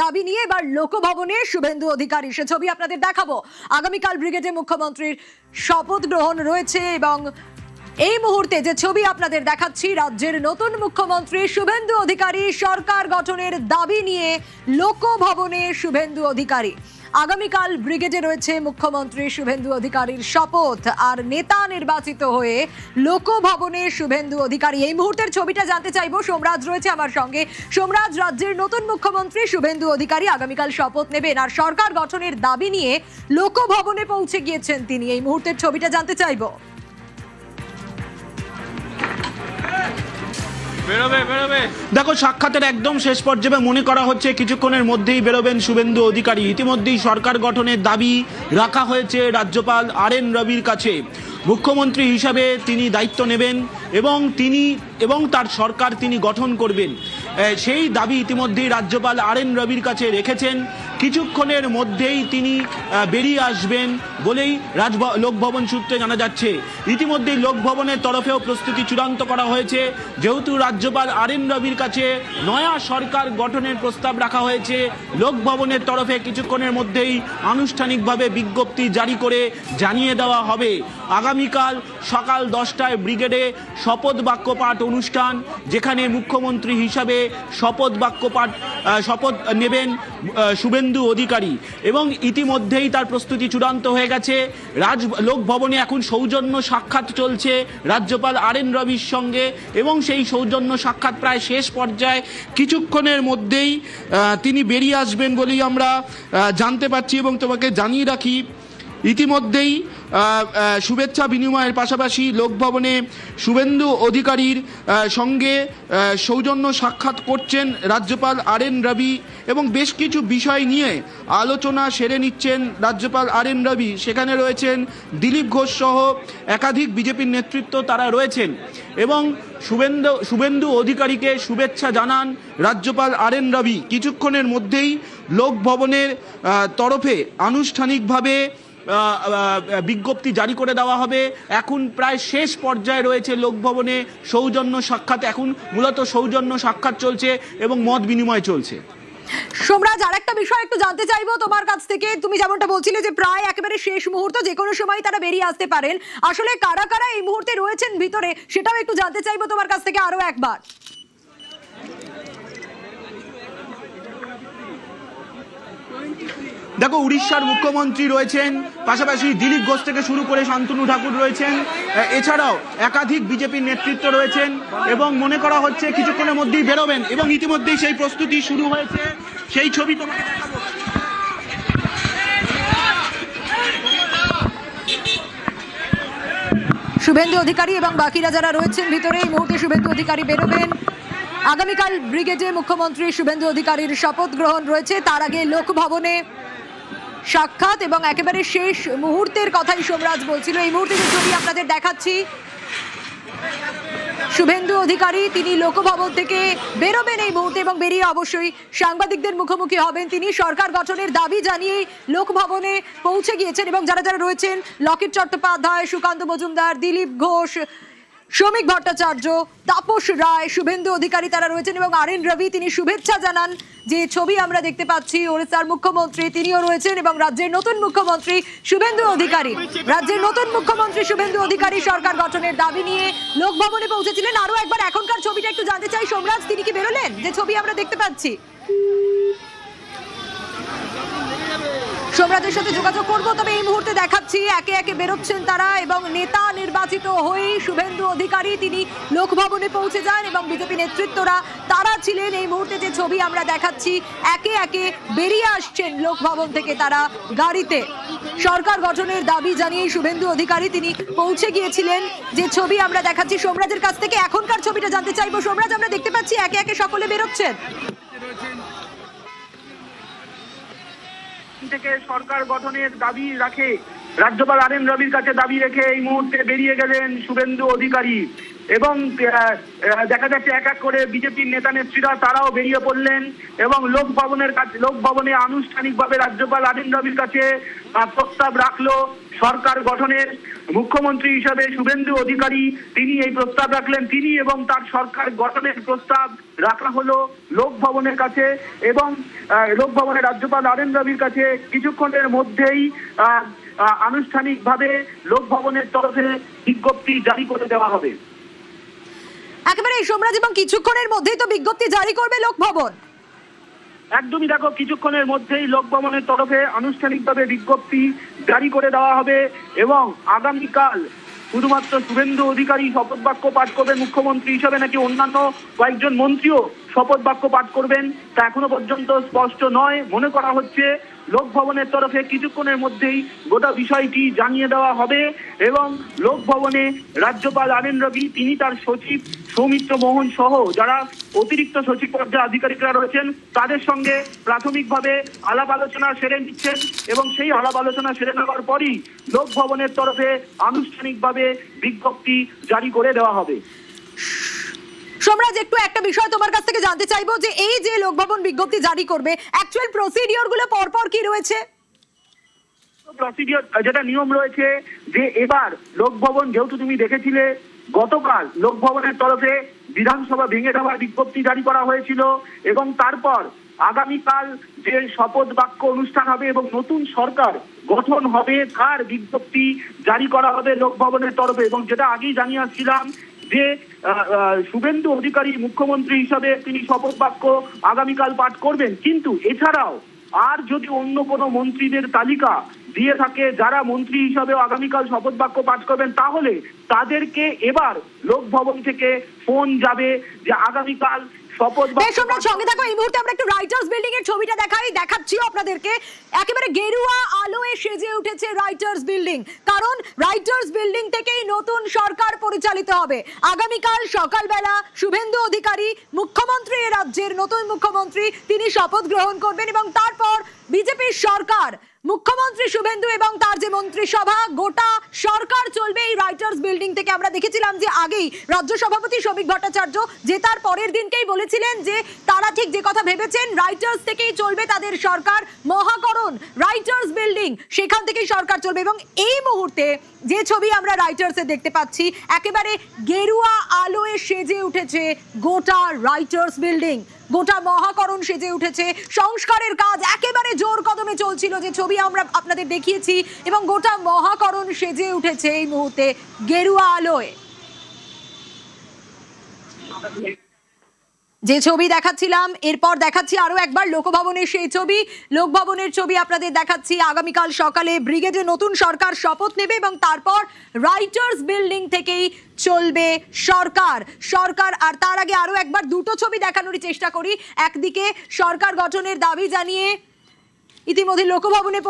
দাবি নিয়ে এবার লোকভবনে শুভেন্দু অধিকারী, সে ছবি আপনাদের দেখাবো। আগামীকাল ব্রিগেডে মুখ্যমন্ত্রীর শপথ গ্রহণ রয়েছে এবং এই মুহূর্তে যে ছবি আপনাদের দেখাচ্ছি, রাজ্যের নতুন মুখ্যমন্ত্রী শুভেন্দু অধিকারী সরকার গঠনের দাবি নিয়ে লোকভবনে শুভেন্দু অধিকারী। আগামীকাল ব্রিগেডে রয়েছে মুখ্যমন্ত্রী শুভেন্দু অধিকারীর শপথ, আর নেতা নির্বাচিত হয়ে লোকভবনে শুভেন্দু অধিকারী। এই মুহূর্তের ছবিটা জানতে চাইবো, সোমরাজ রয়েছে আমার সঙ্গে। সোমরাজ, রাজ্যের নতুন মুখ্যমন্ত্রী শুভেন্দু অধিকারী আগামীকাল শপথ নেবেন আর সরকার গঠনের দাবি নিয়ে লোকভবনে পৌঁছে গিয়েছেন তিনি। এই মুহূর্তের ছবিটা জানতে চাইবো। দেখো, সাক্ষাতের একদম শেষ পর্যায়ে মনে করা হচ্ছে কিছুক্ষণের মধ্যেই বেরোবেন শুভেন্দু অধিকারী। ইতিমধ্যেই সরকার গঠনের দাবি রাখা হয়েছে রাজ্যপাল RN রবির কাছে। মুখ্যমন্ত্রী হিসাবে তিনি দায়িত্ব নেবেন এবং তার সরকার তিনি গঠন করবেন, সেই দাবি ইতিমধ্যেই রাজ্যপাল RN রবির কাছে রেখেছেন। কিছুক্ষণের মধ্যেই তিনি বেরিয়ে আসবেন বলেই লোকভবন সূত্রে জানা যাচ্ছে। ইতিমধ্যেই লোকভবনের তরফেও প্রস্তুতি চূড়ান্ত করা হয়েছে। যেহেতু রাজ্যপাল RN রবির কাছে নয়া সরকার গঠনের প্রস্তাব রাখা হয়েছে, লোকভবনের তরফে কিছুক্ষণের মধ্যেই আনুষ্ঠানিকভাবে বিজ্ঞপ্তি জারি করে জানিয়ে দেওয়া হবে। আগামীকাল সকাল 10টায় ব্রিগেডে শপথ বাক্য পাঠ অনুষ্ঠান, যেখানে মুখ্যমন্ত্রী হিসাবে শপথ নেবেন শুভেন্দু অধিকারী এবং ইতিমধ্যেই তার প্রস্তুতি চূড়ান্ত হয়ে গেছে। লোকভবনে এখন সৌজন্য সাক্ষাৎ চলছে রাজ্যপাল RN রবির সঙ্গে এবং সেই সৌজন্য সাক্ষাৎ প্রায় শেষ পর্যায়ে। কিছুক্ষণের মধ্যেই তিনি বেরিয়ে আসবেন বলেই আমরা জানতে পারছি এবং তোমাকে জানিয়ে রাখি, ইতিমধ্যেই শুভেচ্ছা বিনিময়ের পাশাপাশি লোকভবনে শুভেন্দু অধিকারীর সঙ্গে সৌজন্য সাক্ষাৎ করছেন রাজ্যপাল RN রবি এবং বেশ কিছু বিষয় নিয়ে আলোচনা সেরে নিচ্ছেন রাজ্যপাল RN রবি। সেখানে রয়েছেন দিলীপ ঘোষ সহ একাধিক বিজেপির নেতৃত্ব, তারা রয়েছেন এবং শুভেন্দু অধিকারীকে শুভেচ্ছা জানান রাজ্যপাল RN রবি। কিছুক্ষণের মধ্যেই লোকভবনের তরফে আনুষ্ঠানিকভাবে বিজ্ঞপ্তি জারি করে দেওয়া হবে। এখন প্রায় শেষ পর্যায়ে রয়েছে লোকভবনে সৌজন্য সাক্ষাৎ, এখন মূলত সৌজন্য সাক্ষাৎ চলছে এবং মত বিনিময় চলছে। সোমরাজ, আরেকটা বিষয় একটু জানতে চাইবো তোমার কাছ থেকে। তুমি যেমনটা বলছিলে যে প্রায় একেবারে শেষ মুহূর্ত, যে কোনো সময় তারা বেরিয়ে আসতে পারেন, আসলে কারা কারা এই মুহূর্তে রয়েছেন ভিতরে সেটাও একটু জানতে চাইবো তোমার কাছ থেকে আরো একবার। দেখো, উড়িষ্যার মুখ্যমন্ত্রী রয়েছেন, পাশাপাশি দিলীপ ঘোষ থেকে শুরু করে শান্তনু ঠাকুর রয়েছেন, এছাড়াও একাধিক বিজেপির নেতৃত্ব রয়েছেন এবং মনে করা হচ্ছে কিছুক্ষণের মধ্যেই বেরোবেন এবং ইতিমধ্যেই সেই প্রস্তুতি শুরু হয়েছে। সেই ছবি তোমাকে দেখাবো। শুভেন্দু অধিকারী এবং বাকিরা যারা রয়েছেন ভিতরে, এই মুহূর্তে শুভেন্দু অধিকারী বেরোবেন। আগামীকাল ব্রিগেডে মুখ্যমন্ত্রী শুভেন্দু অধিকারীর শপথ গ্রহণ রয়েছে, তার আগে লোকভবনে সাক্ষাৎ এবং একেবারে শেষ মুহূর্তের কথাই সোমরাজ বলছিল। এই মুহূর্তে যে ছবি আপনাদের দেখাচ্ছি, শুভেন্দু অধিকারী তিনি লোকভবন থেকে বেরোবেন এই মুহূর্তে এবং বেরিয়ে অবশ্যই সাংবাদিকদের মুখোমুখি হবেন। তিনি সরকার গঠনের দাবি জানিয়ে লোকভবনে পৌঁছে গিয়েছেন এবং যারা যারা রয়েছেন, লকেট চট্টোপাধ্যায়, সুকান্ত মজুমদার, দিলীপ ঘোষ, শ্রমিক ভট্টাচার্য, তাপস রায়, শুভেন্দু অধিকারী তারা রয়েছেন এবং RN রবি তিনি শুভেচ্ছা জানান। যে ছবি আমরা দেখতে পাচ্ছি, ওড়িশার মুখ্যমন্ত্রী তিনিও রয়েছেন এবং রাজ্যের নতুন মুখ্যমন্ত্রী শুভেন্দু অধিকারী সরকার গঠনের দাবি নিয়ে লোকভবনে পৌঁছেছিলেন। আরো একবার এখনকার ছবিটা একটু জানতে চাই সোমরাজ, তিনি কি বেরোলেন যে ছবি আমরা দেখতে পাচ্ছি? সোমরাজের সাথে যোগাযোগ করবো, তবে এই মুহূর্তে দেখাচ্ছি একে একে বেরোচ্ছেন তারা এবং নেতা নির্বাচিত হয়েই শুভেন্দু অধিকারী তিনি লোকভবনে পৌঁছে যান এবং বিজেপি নেতৃত্বরা তারা ছিলেন। এই মুহূর্তে যে ছবি আমরা দেখাচ্ছি, একে একে বেরিয়ে আসছেন লোকভবন থেকে তারা গাড়িতে। সরকার গঠনের দাবি জানিয়ে শুভেন্দু অধিকারী তিনি পৌঁছে গিয়েছিলেন, যে ছবি আমরা দেখাচ্ছি। সোমরাজের কাছ থেকে এখনকার ছবিটা জানতে চাইবো। সোমরাজ, আমরা দেখতে পাচ্ছি একে একে সকলে বেরোচ্ছেন। থেকে সরকার গঠনের দাবি রাখে রাজ্যপাল RN রবির কাছে দাবি রেখে এই মুহূর্তে বেরিয়ে গেলেন শুভেন্দু অধিকারী এবং দেখা যাচ্ছে এক এক করে বিজেপির নেতা নেত্রীরা তারাও বেরিয়ে পড়লেন এবং লোকভবনে আনুষ্ঠানিকভাবে রাজ্যপাল আরএন রবির কাছে প্রস্তাব রাখলো সরকার গঠনের। মুখ্যমন্ত্রী হিসাবে শুভেন্দু অধিকারী তিনি এই প্রস্তাব রাখলেন, তিনি এবং তার সরকার গঠনের প্রস্তাব রাখা হলো লোকভবনের কাছে এবং লোকভবনের রাজ্যপাল আরএন রবির কাছে কিছুক্ষণের মধ্যেই আনুষ্ঠানিকভাবে লোকভবনের তরফে বিজ্ঞপ্তি জারি করে দেওয়া হবে। একেবারে সোমরাজ, এবং কিছুক্ষণের মধ্যেই তো বিজ্ঞপ্তি জারি করবে লোকভবন। একদমই, দেখো কিছুক্ষণের মধ্যেই লোকভবনের তরফে আনুষ্ঠানিকভাবে বিজ্ঞপ্তি জারি করে দেওয়া হবে এবং আগামীকাল শুধুমাত্র শুভেন্দু অধিকারী শপথ বাক্য পাঠ করবেন মুখ্যমন্ত্রী হিসাবে, নাকি অন্যান্য কয়েকজন মন্ত্রীও শপথ বাক্য পাঠ করবেন তা এখনো পর্যন্ত স্পষ্ট নয়। মনে করা হচ্ছে লোকভবনের তরফে কিছুক্ষণের মধ্যেই গোটা বিষয়টি জানিয়ে দেওয়া হবে এবং লোকভবনে রাজ্যপাল আরএন রবি তিনি তার সচিব সৌমিত্র মোহন সহ যারা অতিরিক্ত সচিব পর্যায়ে আধিকারিকরা রয়েছেন তাদের সঙ্গে প্রাথমিকভাবে আলাপ আলোচনা সেরে নিচ্ছেন এবং সেই আলাপ আলোচনা সেরে নেওয়ার পরই লোকভবনের তরফে আনুষ্ঠানিকভাবে বিজ্ঞপ্তি জারি করে দেওয়া হবে। সোমরাজ, একটু একটা বিষয় তোমার কাছ থেকে জানতে চাইবো যে এই যে লোকভবন বিজ্ঞপ্তি জারি করবে, অ্যাকচুয়াল প্রসিডিওর গুলো পরপর কি রয়েছে? প্রসিডিওর যেটা নিয়ম রয়েছে যে এবার লোকভবন, যেহেতু তুমি দেখেছিলে গতকাল লোকভবনের তরফে বিধানসভা ভেঙে দেওয়ার বিজ্ঞপ্তি জারি করা হয়েছিল এবং তারপর আগামীকাল যে শপথ বাক্য অনুষ্ঠান হবে এবং নতুন সরকার গঠন হবে তার বিজ্ঞপ্তি জারি করা হবে লোকভবনের তরফে। এবং যেটা আগেই জানিয়ে আসছিলাম যে শুভেন্দু অধিকারী মুখ্যমন্ত্রী হিসাবে তিনি শপথ বাক্য আগামীকাল পাঠ করবেন, কিন্তু এছাড়াও আর যদি অন্য কোনো মন্ত্রীদের তালিকা দিয়ে থাকে যারা মন্ত্রী হিসাবে আগামীকাল শপথ বাক্য পাঠ করবেন তাহলে তাদেরকে এবার লোকভবন থেকে ফোন যাবে যে আগামীকাল শপথ বাক্য। সঙ্গে থাকো, এই মুহূর্তে আমরা একটু রাইটার্স বিল্ডিং এর ছবিটা দেখাচ্ছিও আপনাদেরকে। একেবারে গেরুয়া আলোয় সেজে উঠেছে রাইটার্স বিল্ডিং, কারণ রাইটার্স বিল্ডিং থেকেই নতুন সরকার পরিচালিত হবে। আগামীকাল সকালবেলা শুভেন্দু অধিকারী মুখ্যমন্ত্রী, রাজ্যের নতুন মুখ্যমন্ত্রী, তিনি শপথ গ্রহণ করবেন এবং তারপর বিজেপির সরকার, মুখ্যমন্ত্রী শুভেন্দু এবং তার যে মন্ত্রিসভা, গোটা সরকার চলবে এই রাইটার্স বিল্ডিং থেকে। আমরা দেখেছিলাম যে আগেই রাজ্য সভাপতি শ্রমিক ভট্টাচার্য যে তার পরের দিনকেই বলেছিলেন যে তারা ঠিক যে কথা ভেবেছেন রাইটার্স থেকেই চলবে তাদের সরকার, মহাকরণ রাইটার্স বিল্ডিং সেখান থেকেই সরকার চলবে। এবং এই মুহূর্তে যে ছবি আমরা রাইটার্সে দেখতে পাচ্ছি, একেবারে গেরুয়া আলোয় সেজে উঠেছে গোটা রাইটার্স বিল্ডিং, গোটা মহাকরণ সেজে উঠেছে। সংস্কারের কাজ একেবারে জোর কদমে চলছিল, যে ছবি আমরা আপনাদের দেখিয়েছি, এবং গোটা মহাকরণ সেজে উঠেছে এই মুহূর্তে গেরুয়া আলোয়। যে ছবি দেখাচ্ছিলাম এরপর দেখাচ্ছি আরো একবার লোকভবনের সেই ছবি। লোকভবনের ছবি আপনাদের দেখাচ্ছি। আগামীকাল সকালে ব্রিগেডে নতুন সরকার শপথ নেবে এবং তারপর রাইটার্স বিল্ডিং থেকেই চলবে সরকার। আর তার আগে আরো একবার দুটো ছবি দেখানোর চেষ্টা করি। একদিকে সরকার গঠনের দাবি জানিয়ে ইতিমধ্যে লোকভবনে